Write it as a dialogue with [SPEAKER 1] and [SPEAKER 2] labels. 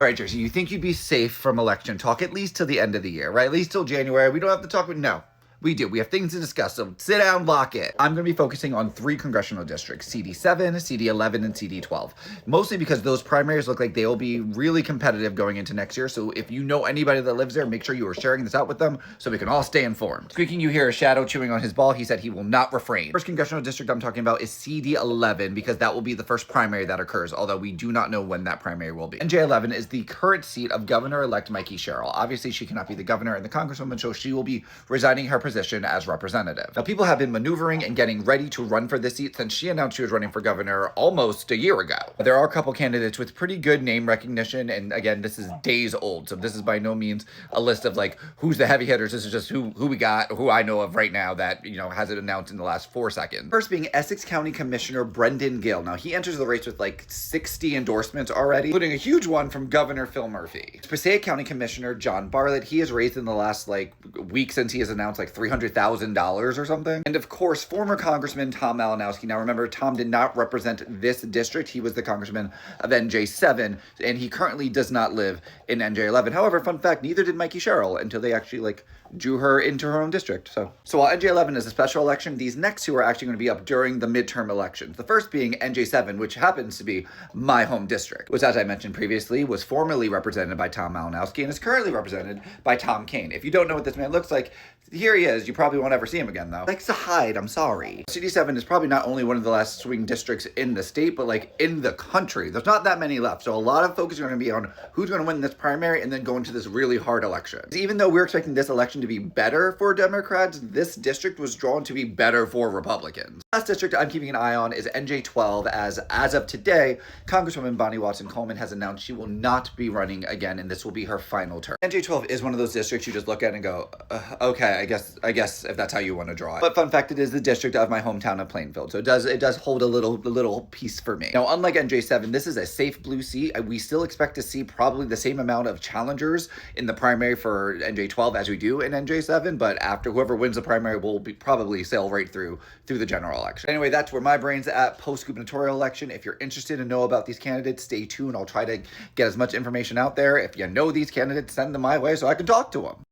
[SPEAKER 1] All right, Jersey, you think you'd be safe from election talk at least till the end of the year, right? At least till January. We don't have to talk about, no. We do. We have things to discuss, so sit down, lock it. I'm going to be focusing on 3 congressional districts, CD7, CD11, and CD12. Mostly because those primaries look like they will be really competitive going into next year, so if you know anybody that lives there, make sure you are sharing this out with them so we can all stay informed. Squeaking, you hear a shadow chewing on his ball. He said he will not refrain. First congressional district I'm talking about is CD11 because that will be the first primary that occurs, although we do not know when that primary will be. NJ11 is the current seat of Governor-elect Mikey Sherrill. Obviously, she cannot be the governor and the congresswoman, so she will be resigning her position as representative. Now, people have been maneuvering and getting ready to run for this seat since she announced she was running for governor almost a year ago. There are a couple candidates with pretty good name recognition, and again, this is days old, so this is by no means a list of like who's the heavy hitters. This is just who we got, who I know of right now that, you know, has it announced in the last 4 seconds. First being Essex County Commissioner Brendan Gill. Now, he enters the race with like 60 endorsements already, including a huge one from Governor Phil Murphy. Passaic County Commissioner John Bartlett. He has raised in the last like week since he has announced like $300,000 or something. And of course, former Congressman Tom Malinowski. Now remember, Tom did not represent this district. He was the congressman of NJ7, and he currently does not live in NJ11. However, fun fact, neither did Mikey Sherrill until they actually like drew her into her own district. So while NJ11 is a special election, these next 2 are actually going to be up during the midterm elections. The first being NJ7, which happens to be my home district, which, as I mentioned previously, was formerly represented by Tom Malinowski and is currently represented by Tom Kean. If you don't know what this man looks like, here he is. You probably won't ever see him again, though. Likes to hide, I'm sorry. CD7 is probably not only one of the last swing districts in the state, but like in the country. There's not that many left, so a lot of focus is going to be on who's going to win this primary and then go into this really hard election. Even though we're expecting this election to be better for Democrats, this district was drawn to be better for Republicans. Last district I'm keeping an eye on is NJ12, as of today, Congresswoman Bonnie Watson Coleman has announced she will not be running again, and this will be her final term. NJ12 is one of those districts you just look at and go, okay, I guess if that's how you want to draw it. But fun fact, it is the district of my hometown of Plainfield, so it does hold a little piece for me. Now, unlike NJ7, this is a safe blue seat. We still expect to see probably the same amount of challengers in the primary for NJ12 as we do in NJ7, but after whoever wins the primary will probably sail right through the general election. Anyway, that's where my brain's at post-gubernatorial election. If you're interested to know about these candidates, stay tuned. I'll try to get as much information out there. If you know these candidates, send them my way so I can talk to them.